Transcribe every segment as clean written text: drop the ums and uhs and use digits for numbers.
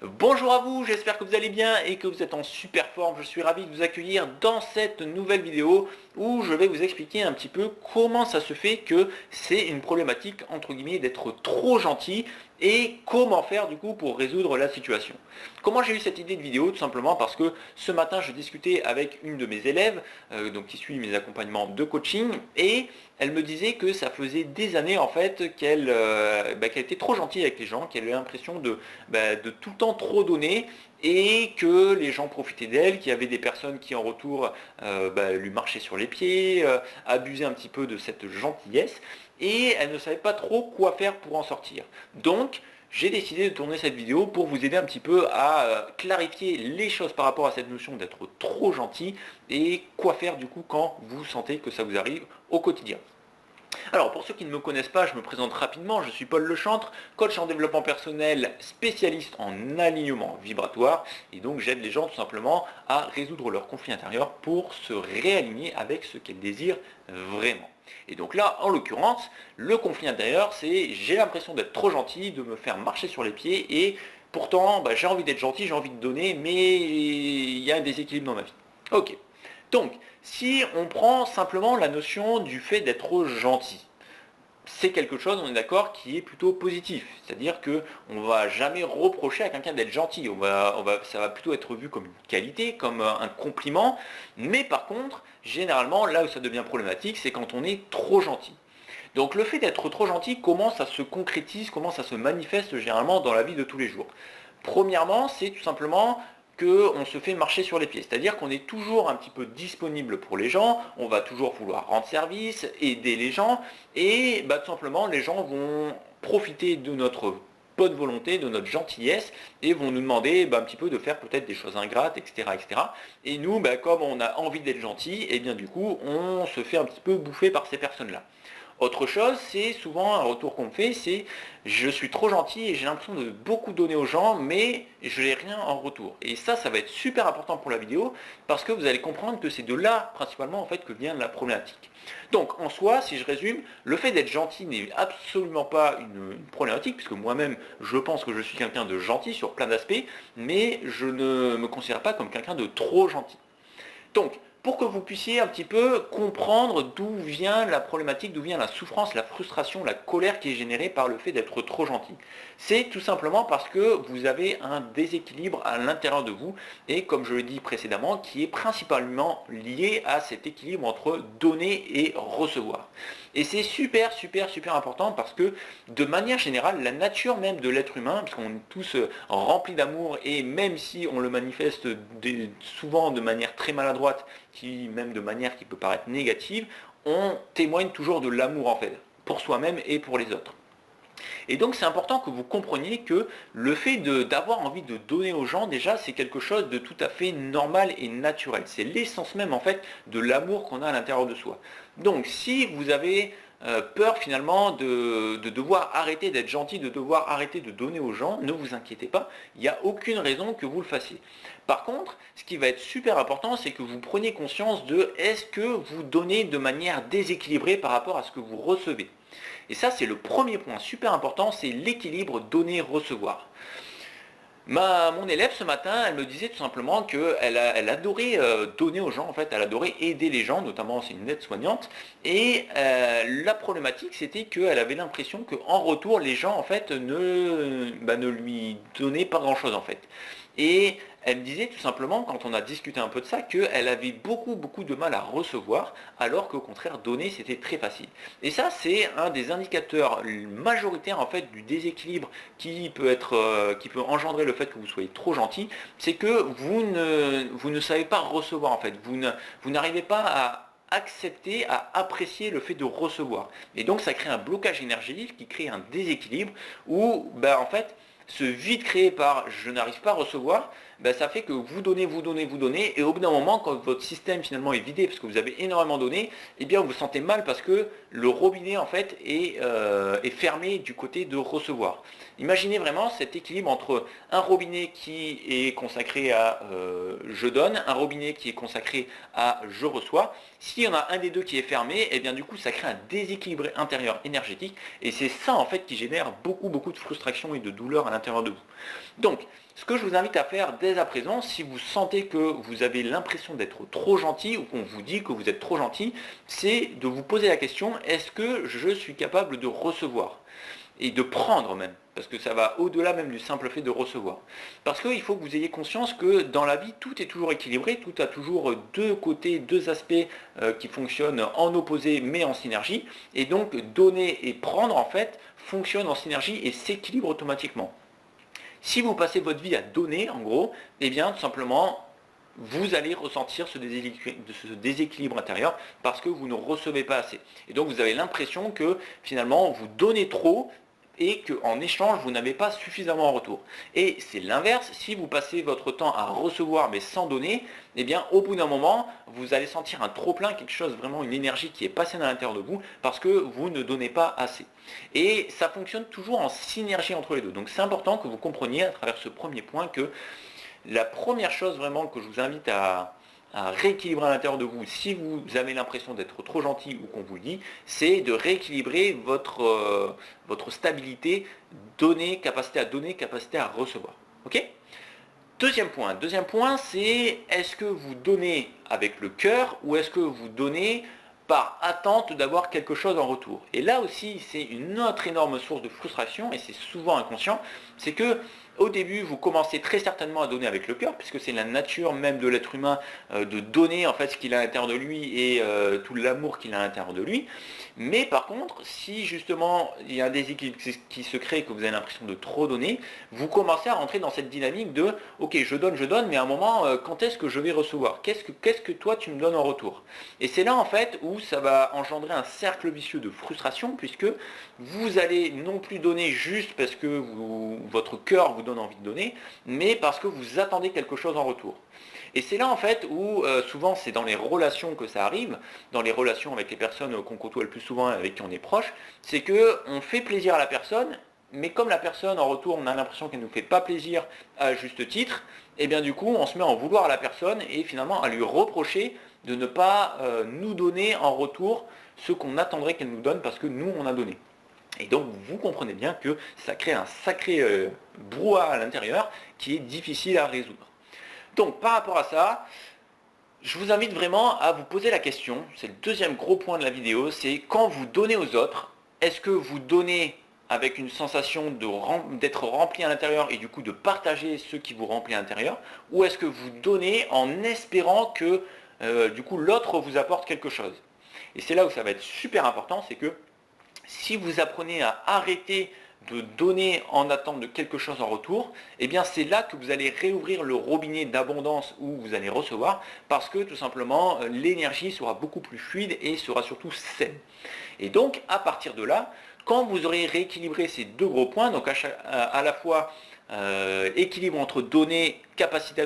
Bonjour à vous, j'espère que vous allez bien et que vous êtes en super forme. Je suis ravi de vous accueillir dans cette nouvelle vidéo où je vais vous expliquer un petit peu comment ça se fait que c'est une problématique entre guillemets d'être trop gentil et comment faire du coup pour résoudre la situation. Comment j'ai eu cette idée de vidéo? Tout simplement parce que ce matin je discutais avec une de mes élèves donc qui suit mes accompagnements de coaching et elle me disait que ça faisait des années en fait qu'elle était trop gentille avec les gens, qu'elle avait l'impression de tout le temps trop donner et que les gens profitaient d'elle, qu'il y avait des personnes qui en retour lui marchaient sur les pieds, abusaient un petit peu de cette gentillesse et elle ne savait pas trop quoi faire pour en sortir. Donc j'ai décidé de tourner cette vidéo pour vous aider un petit peu à clarifier les choses par rapport à cette notion d'être trop gentil et quoi faire du coup quand vous sentez que ça vous arrive au quotidien. Alors pour ceux qui ne me connaissent pas, je me présente rapidement, je suis Paul Lechantre, coach en développement personnel, spécialiste en alignement vibratoire et donc j'aide les gens tout simplement à résoudre leurs conflits intérieurs pour se réaligner avec ce qu'elles désirent vraiment. Et donc là, en l'occurrence, le conflit intérieur, c'est j'ai l'impression d'être trop gentil, de me faire marcher sur les pieds et pourtant j'ai envie d'être gentil, j'ai envie de donner, mais il y a un déséquilibre dans ma vie. Ok. Donc, si on prend simplement la notion du fait d'être gentil, c'est quelque chose, on est d'accord, qui est plutôt positif. C'est-à-dire qu'on ne va jamais reprocher à quelqu'un d'être gentil. Ça va plutôt être vu comme une qualité, comme un compliment. Mais par contre, généralement, là où ça devient problématique, c'est quand on est trop gentil. Donc le fait d'être trop gentil, comment ça se concrétise, comment ça se manifeste généralement dans la vie de tous les jours? Premièrement, c'est tout simplement qu'on se fait marcher sur les pieds. C'est-à-dire qu'on est toujours un petit peu disponible pour les gens, on va toujours vouloir rendre service, aider les gens, et tout simplement les gens vont profiter de notre bonne volonté, de notre gentillesse, et vont nous demander un petit peu de faire peut-être des choses ingrates, etc. etc. Et nous, comme on a envie d'être gentil, et bien du coup, on se fait un petit peu bouffer par ces personnes-là. Autre chose, c'est souvent un retour qu'on me fait, c'est je suis trop gentil et j'ai l'impression de beaucoup donner aux gens, mais je n'ai rien en retour. Et ça va être super important pour la vidéo parce que vous allez comprendre que c'est de là principalement en fait que vient la problématique. Donc en soi, si je résume, le fait d'être gentil n'est absolument pas une problématique, puisque moi-même je pense que je suis quelqu'un de gentil sur plein d'aspects, mais je ne me considère pas comme quelqu'un de trop gentil. Donc, pour que vous puissiez un petit peu comprendre d'où vient la problématique, d'où vient la souffrance, la frustration, la colère qui est générée par le fait d'être trop gentil. C'est tout simplement parce que vous avez un déséquilibre à l'intérieur de vous et comme je l'ai dit précédemment, qui est principalement lié à cet équilibre entre donner et recevoir. Et c'est super, super, super important parce que de manière générale, la nature même de l'être humain, parce qu'on est tous remplis d'amour et même si on le manifeste souvent de manière très maladroite, même de manière qui peut paraître négative, on témoigne toujours de l'amour en fait, pour soi-même et pour les autres. Et donc c'est important que vous compreniez que le fait d'avoir envie de donner aux gens, déjà c'est quelque chose de tout à fait normal et naturel. C'est l'essence même en fait de l'amour qu'on a à l'intérieur de soi. Donc si vous avez peur finalement de devoir arrêter d'être gentil, de devoir arrêter de donner aux gens, ne vous inquiétez pas, il n'y a aucune raison que vous le fassiez. Par contre, ce qui va être super important, c'est que vous preniez conscience de est-ce que vous donnez de manière déséquilibrée par rapport à ce que vous recevez. Et ça, c'est le premier point super important, c'est l'équilibre donner-recevoir. Mon élève ce matin, elle me disait tout simplement qu'elle adorait donner aux gens, en fait, elle adorait aider les gens, notamment c'est une aide-soignante, et la problématique c'était qu'elle avait l'impression qu'en retour les gens en fait ne lui donnaient pas grand-chose en fait. Et elle me disait tout simplement, quand on a discuté un peu de ça, qu'elle avait beaucoup beaucoup de mal à recevoir, alors qu'au contraire donner c'était très facile. Et ça c'est un des indicateurs majoritaires en fait du déséquilibre qui peut engendrer le fait que vous soyez trop gentil, c'est que vous ne savez pas recevoir en fait, vous n'arrivez pas à accepter, à apprécier le fait de recevoir. Et donc ça crée un blocage énergétique qui crée un déséquilibre où en fait ce vide créé par je n'arrive pas à recevoir, ça fait que vous donnez, vous donnez, vous donnez, et au bout d'un moment, quand votre système finalement est vidé parce que vous avez énormément donné, eh bien vous vous sentez mal parce que le robinet en fait est fermé du côté de recevoir. Imaginez vraiment cet équilibre entre un robinet qui est consacré à je donne, un robinet qui est consacré à je reçois. S'il y en a un des deux qui est fermé, eh bien du coup ça crée un déséquilibre intérieur énergétique, et c'est ça en fait qui génère beaucoup beaucoup de frustration et de douleur à l'intérieur l'intérieur de vous. Donc, ce que je vous invite à faire dès à présent, si vous sentez que vous avez l'impression d'être trop gentil ou qu'on vous dit que vous êtes trop gentil, c'est de vous poser la question, est-ce que je suis capable de recevoir ? Et de prendre même, parce que ça va au-delà même du simple fait de recevoir. Parce qu'il faut que vous ayez conscience que dans la vie, tout est toujours équilibré, tout a toujours deux côtés, deux aspects qui fonctionnent en opposé mais en synergie, et donc donner et prendre en fait fonctionnent en synergie et s'équilibrent automatiquement. Si vous passez votre vie à donner, en gros, eh bien tout simplement, vous allez ressentir ce déséquilibre intérieur parce que vous ne recevez pas assez. Et donc vous avez l'impression que finalement vous donnez trop et qu'en échange, vous n'avez pas suffisamment en retour. Et c'est l'inverse, si vous passez votre temps à recevoir mais sans donner, eh bien au bout d'un moment, vous allez sentir un trop-plein, quelque chose, vraiment une énergie qui est passée à l'intérieur de vous parce que vous ne donnez pas assez. Et ça fonctionne toujours en synergie entre les deux. Donc c'est important que vous compreniez à travers ce premier point que la première chose vraiment que je vous invite à rééquilibrer à l'intérieur de vous, si vous avez l'impression d'être trop gentil ou qu'on vous le dit, c'est de rééquilibrer votre stabilité, capacité à recevoir. Ok ? Deuxième point, c'est est-ce que vous donnez avec le cœur ou est-ce que vous donnez par attente d'avoir quelque chose en retour. Et là aussi, c'est une autre énorme source de frustration, et c'est souvent inconscient, c'est que au début, vous commencez très certainement à donner avec le cœur, puisque c'est la nature même de l'être humain de donner en fait ce qu'il a à l'intérieur de lui et tout l'amour qu'il a à l'intérieur de lui. Mais par contre, si justement il y a un déséquilibre qui se crée, que vous avez l'impression de trop donner, vous commencez à rentrer dans cette dynamique de « Ok, je donne, mais à un moment, quand est-ce que je vais recevoir ? Qu'est-ce que toi tu me donnes en retour ?» Et c'est là en fait où ça va engendrer un cercle vicieux de frustration, puisque vous allez non plus donner juste parce que votre cœur vous donne envie de donner, mais parce que vous attendez quelque chose en retour. Et c'est là en fait où souvent c'est dans les relations que ça arrive, dans les relations avec les personnes qu'on côtoie le plus souvent et avec qui on est proche, c'est qu'on fait plaisir à la personne, mais comme la personne en retour on a l'impression qu'elle ne nous fait pas plaisir à juste titre, et bien du coup on se met à en vouloir à la personne et finalement à lui reprocher de ne pas nous donner en retour ce qu'on attendrait qu'elle nous donne parce que nous on a donné. Et donc vous comprenez bien que ça crée un sacré brouhaha à l'intérieur qui est difficile à résoudre. Donc par rapport à ça, je vous invite vraiment à vous poser la question, c'est le deuxième gros point de la vidéo, c'est quand vous donnez aux autres, est-ce que vous donnez avec une sensation d'être rempli à l'intérieur et du coup de partager ce qui vous remplit à l'intérieur, ou est-ce que vous donnez en espérant que du coup l'autre vous apporte quelque chose. Et c'est là où ça va être super important, c'est que si vous apprenez à arrêter de donner en attente de quelque chose en retour, eh bien c'est là que vous allez réouvrir le robinet d'abondance où vous allez recevoir, parce que tout simplement l'énergie sera beaucoup plus fluide et sera surtout saine. Et donc à partir de là, quand vous aurez rééquilibré ces deux gros points, donc à la fois équilibre entre donner, capacité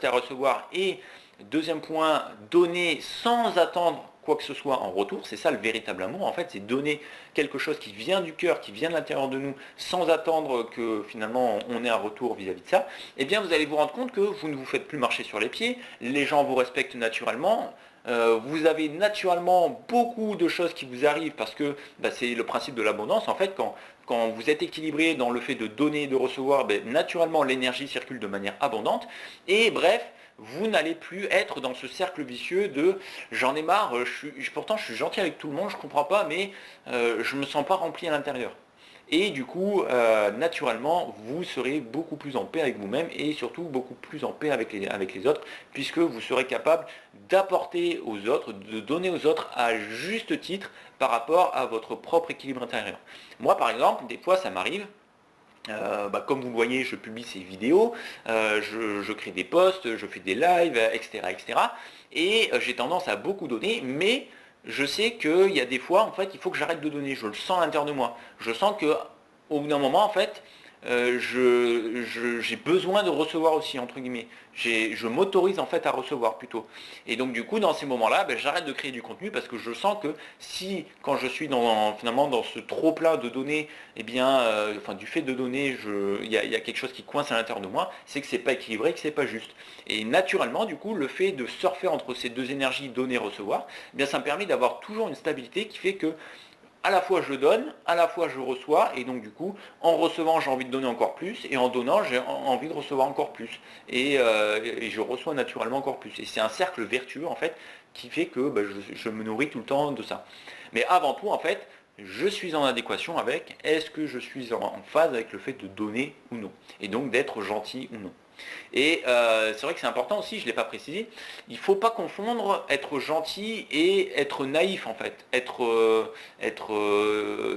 à recevoir, et deuxième point, donner sans attendre quoi que ce soit en retour, c'est ça le véritable amour en fait, c'est donner quelque chose qui vient du cœur, qui vient de l'intérieur de nous, sans attendre que finalement on ait un retour vis-à-vis de ça, et bien vous allez vous rendre compte que vous ne vous faites plus marcher sur les pieds, les gens vous respectent naturellement, vous avez naturellement beaucoup de choses qui vous arrivent parce que c'est le principe de l'abondance en fait, quand vous êtes équilibré dans le fait de donner et de recevoir, naturellement l'énergie circule de manière abondante, et bref, vous n'allez plus être dans ce cercle vicieux de j'en ai marre, pourtant je suis gentil avec tout le monde, je ne comprends pas, mais je ne me sens pas rempli à l'intérieur. Et du coup, naturellement, vous serez beaucoup plus en paix avec vous-même et surtout beaucoup plus en paix avec les autres, puisque vous serez capable d'apporter aux autres, de donner aux autres à juste titre par rapport à votre propre équilibre intérieur. Moi, par exemple, des fois, ça m'arrive. Comme vous le voyez, je publie ces vidéos, je crée des posts, je fais des lives, etc. Et j'ai tendance à beaucoup donner, mais je sais qu'il y a des fois, en fait, il faut que j'arrête de donner. Je le sens à l'intérieur de moi. Je sens qu'au bout d'un moment, en fait, j'ai besoin de recevoir aussi, entre guillemets. Je m'autorise en fait à recevoir plutôt. Et donc du coup, dans ces moments-là, j'arrête de créer du contenu parce que je sens que si, quand je suis finalement dans ce trop-plein de données, du fait de donner, il y a quelque chose qui coince à l'intérieur de moi, c'est que c'est pas équilibré, que c'est pas juste. Et naturellement, du coup, le fait de surfer entre ces deux énergies, donner-recevoir, ça me permet d'avoir toujours une stabilité qui fait que à la fois je donne, à la fois je reçois, et donc du coup, en recevant, j'ai envie de donner encore plus, et en donnant, j'ai envie de recevoir encore plus. Et je reçois naturellement encore plus. Et c'est un cercle vertueux, en fait, qui fait que je me nourris tout le temps de ça. Mais avant tout, en fait, je suis en adéquation avec, est-ce que je suis en phase avec le fait de donner ou non, et donc d'être gentil ou non. Et c'est vrai que c'est important aussi, je ne l'ai pas précisé, il ne faut pas confondre être gentil et être naïf en fait, être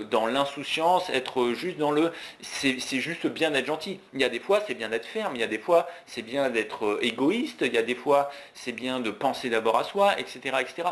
dans l'insouciance, être juste dans le... C'est juste bien d'être gentil. Il y a des fois c'est bien d'être ferme, il y a des fois c'est bien d'être égoïste, il y a des fois c'est bien de penser d'abord à soi, etc., etc.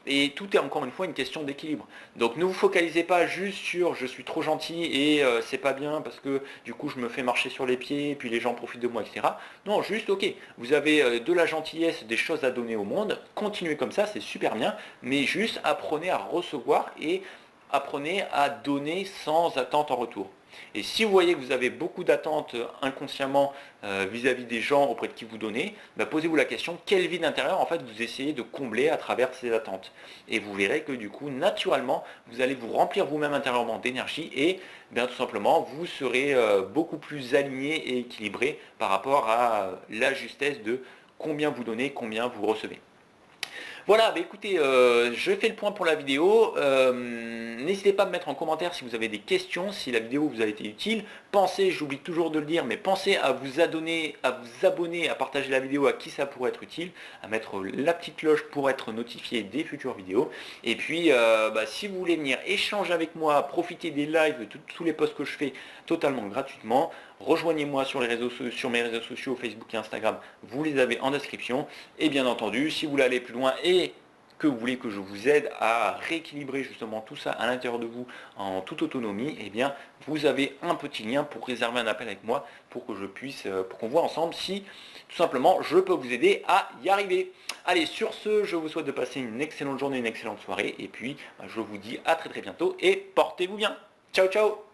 Et tout est encore une fois une question d'équilibre. Donc ne vous focalisez pas juste sur je suis trop gentil et c'est pas bien parce que du coup je me fais marcher sur les pieds et puis les gens profitent de moi, etc. Non, juste ok, vous avez de la gentillesse, des choses à donner au monde, continuez comme ça, c'est super bien, mais juste apprenez à recevoir et apprenez à donner sans attente en retour. Et si vous voyez que vous avez beaucoup d'attentes inconsciemment vis-à-vis des gens auprès de qui vous donnez, posez-vous la question, quel vide intérieur en fait vous essayez de combler à travers ces attentes. Et vous verrez que du coup, naturellement, vous allez vous remplir vous-même intérieurement d'énergie et tout simplement, vous serez beaucoup plus aligné et équilibré par rapport à la justesse de combien vous donnez, combien vous recevez. Voilà, écoutez, je fais le point pour la vidéo. N'hésitez pas à me mettre en commentaire si vous avez des questions, si la vidéo vous a été utile. Pensez, j'oublie toujours de le dire, mais pensez à vous abonner, à partager la vidéo à qui ça pourrait être utile, à mettre la petite cloche pour être notifié des futures vidéos. Et puis, si vous voulez venir échanger avec moi, profiter des lives, de tous les posts que je fais totalement gratuitement, rejoignez-moi sur mes réseaux sociaux, Facebook et Instagram, vous les avez en description. Et bien entendu, si vous voulez aller plus loin et que vous voulez que je vous aide à rééquilibrer justement tout ça à l'intérieur de vous en toute autonomie, eh bien vous avez un petit lien pour réserver un appel avec moi pour que je puisse, pour qu'on voit ensemble si tout simplement je peux vous aider à y arriver. Allez, sur ce, je vous souhaite de passer une excellente journée, une excellente soirée et puis je vous dis à très très bientôt et portez-vous bien. Ciao ciao.